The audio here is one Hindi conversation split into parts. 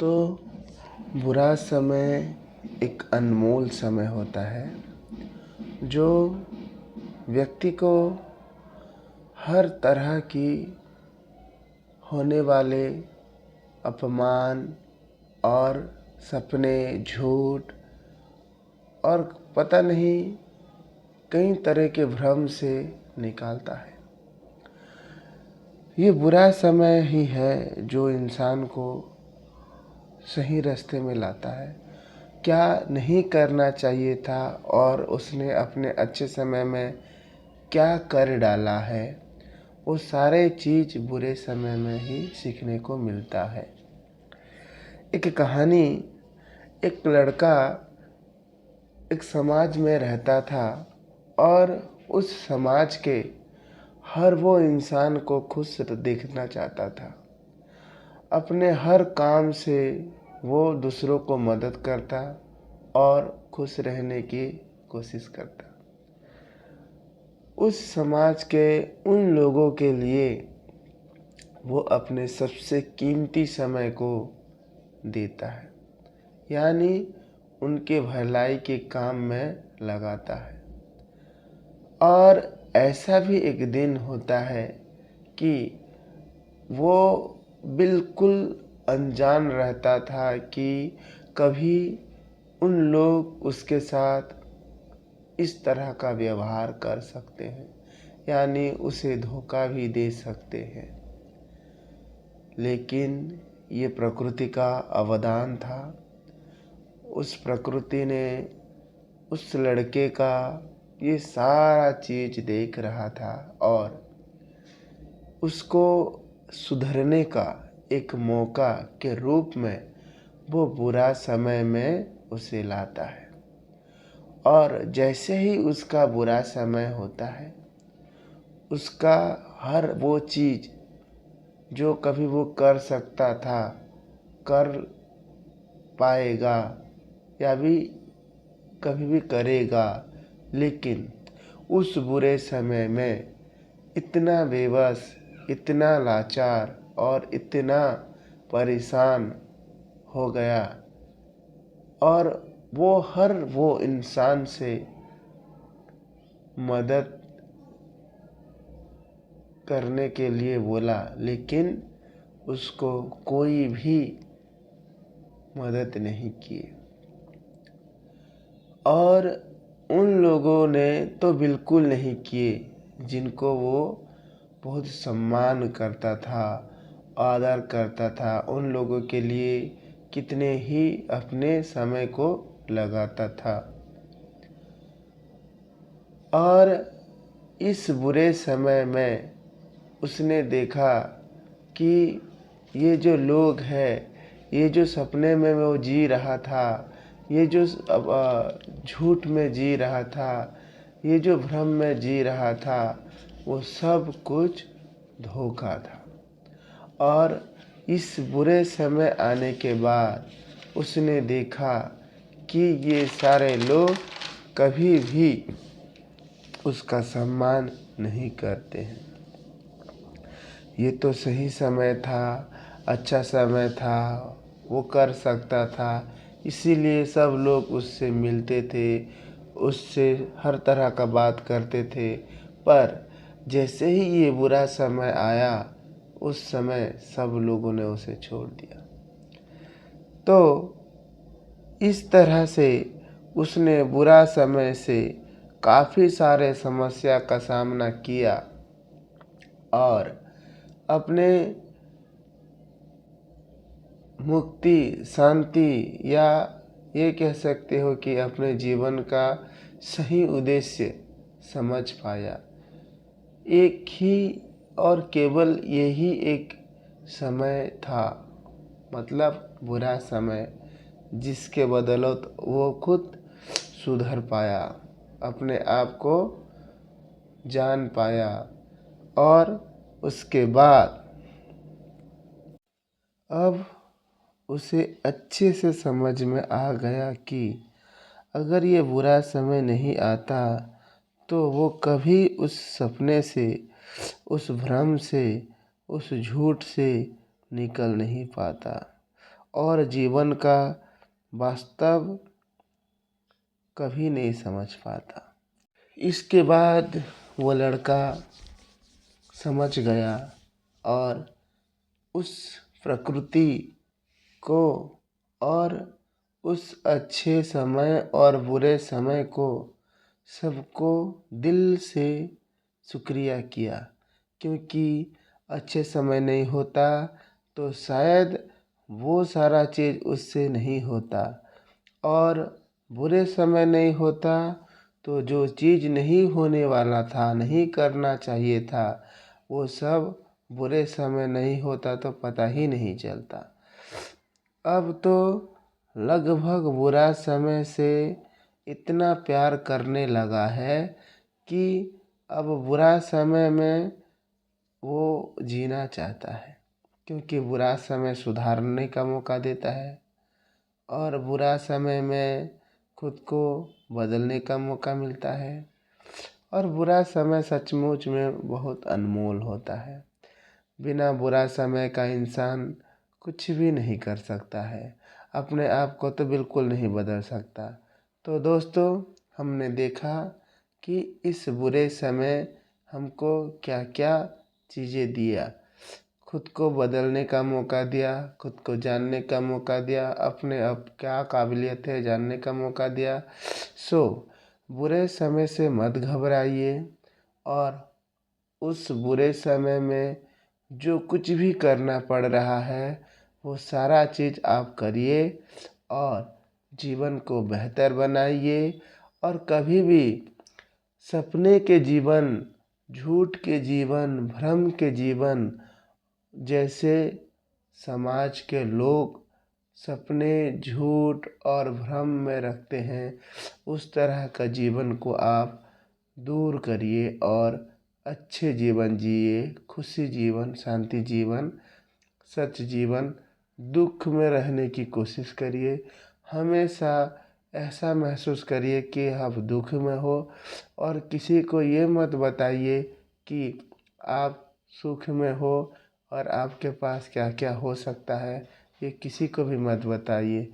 तो बुरा समय एक अनमोल समय होता है जो व्यक्ति को हर तरह की होने वाले अपमान और सपने, झूठ और पता नहीं कई तरह के भ्रम से निकालता है। ये बुरा समय ही है जो इंसान को सही रास्ते में लाता है। क्या नहीं करना चाहिए था और उसने अपने अच्छे समय में क्या कर डाला है, वो सारे चीज़ बुरे समय में ही सीखने को मिलता है। एक कहानी, एक लड़का एक समाज में रहता था और उस समाज के हर वो इंसान को खुश देखना चाहता था। अपने हर काम से वो दूसरों को मदद करता और खुश रहने की कोशिश करता। उस समाज के उन लोगों के लिए वो अपने सबसे कीमती समय को देता है, यानी उनके भलाई के काम में लगाता है। और ऐसा भी एक दिन होता है कि वो बिल्कुल अनजान रहता था कि कभी उन लोग उसके साथ इस तरह का व्यवहार कर सकते हैं, यानी उसे धोखा भी दे सकते हैं। लेकिन ये प्रकृति का अवदान था। उस प्रकृति ने उस लड़के का ये सारा चीज़ देख रहा था और उसको सुधरने का एक मौका के रूप में वो बुरा समय में उसे लाता है। और जैसे ही उसका बुरा समय होता है, उसका हर वो चीज़ जो कभी वो कर सकता था, कर पाएगा या भी कभी भी करेगा, लेकिन उस बुरे समय में इतना बेबस, इतना लाचार और इतना परेशान हो गया और वो इंसान से मदद करने के लिए बोला, लेकिन उसको कोई भी मदद नहीं की। और उन लोगों ने तो बिल्कुल नहीं किए जिनको वो बहुत सम्मान करता था, आदर करता था। उन लोगों के लिए कितने ही अपने समय को लगाता था। और इस बुरे समय में उसने देखा कि ये जो लोग हैं, ये जो सपने में वो जी रहा था, ये जो झूठ में जी रहा था, ये जो भ्रम में जी रहा था, वो सब कुछ धोखा था। और इस बुरे समय आने के बाद उसने देखा कि ये सारे लोग कभी भी उसका सम्मान नहीं करते हैं। ये तो सही समय था, अच्छा समय था, वो कर सकता था, इसीलिए सब लोग उससे मिलते थे, उससे हर तरह का बात करते थे। पर जैसे ही ये बुरा समय आया, उस समय सब लोगों ने उसे छोड़ दिया। तो इस तरह से उसने बुरा समय से काफ़ी सारे समस्या का सामना किया और अपने मुक्ति, शांति या ये कह सकते हो कि अपने जीवन का सही उद्देश्य समझ पाया। एक ही और केवल यही एक समय था, मतलब बुरा समय, जिसके बदौलत वो खुद सुधर पाया, अपने आप को जान पाया। और उसके बाद अब उसे अच्छे से समझ में आ गया कि अगर ये बुरा समय नहीं आता तो वो कभी उस सपने से, उस भ्रम से, उस झूठ से निकल नहीं पाता। और जीवन का वास्तव कभी नहीं समझ पाता। इसके बाद वो लड़का समझ गया और उस प्रकृति को और उस अच्छे समय और बुरे समय को सबको दिल से शुक्रिया किया, क्योंकि अच्छे समय नहीं होता तो शायद वो सारा चीज़ उससे नहीं होता, और बुरे समय नहीं होता तो जो चीज़ नहीं होने वाला था, नहीं करना चाहिए था, वो सब बुरे समय नहीं होता तो पता ही नहीं चलता। अब तो लगभग बुरा समय से इतना प्यार करने लगा है कि अब बुरा समय में वो जीना चाहता है, क्योंकि बुरा समय सुधारने का मौका देता है और बुरा समय में खुद को बदलने का मौका मिलता है। और बुरा समय सचमुच में बहुत अनमोल होता है। बिना बुरा समय का इंसान कुछ भी नहीं कर सकता है, अपने आप को तो बिल्कुल नहीं बदल सकता। तो दोस्तों, हमने देखा कि इस बुरे समय हमको क्या क्या चीज़ें दिया, खुद को बदलने का मौका दिया, खुद को जानने का मौका दिया, अपने अब क्या काबिलियत है जानने का मौका दिया। सो बुरे समय से मत घबराइए, और उस बुरे समय में जो कुछ भी करना पड़ रहा है वो सारा चीज़ आप करिए और जीवन को बेहतर बनाइए। और कभी भी सपने के जीवन, झूठ के जीवन, भ्रम के जीवन जैसे समाज के लोग सपने झूठ और भ्रम में रखते हैं, उस तरह का जीवन को आप दूर करिए और अच्छे जीवन जिए, खुशी जीवन, शांति जीवन, सच जीवन, दुख में रहने की कोशिश करिए। हमेशा ऐसा महसूस करिए कि आप दुख में हो, और किसी को ये मत बताइए कि आप सुख में हो और आपके पास क्या क्या हो सकता है, ये किसी को भी मत बताइए।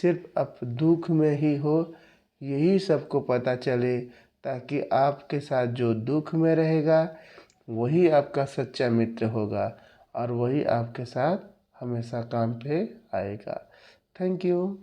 सिर्फ आप दुख में ही हो यही सबको पता चले, ताकि आपके साथ जो दुख में रहेगा वही आपका सच्चा मित्र होगा और वही आपके साथ हमेशा काम पे आएगा। Thank you.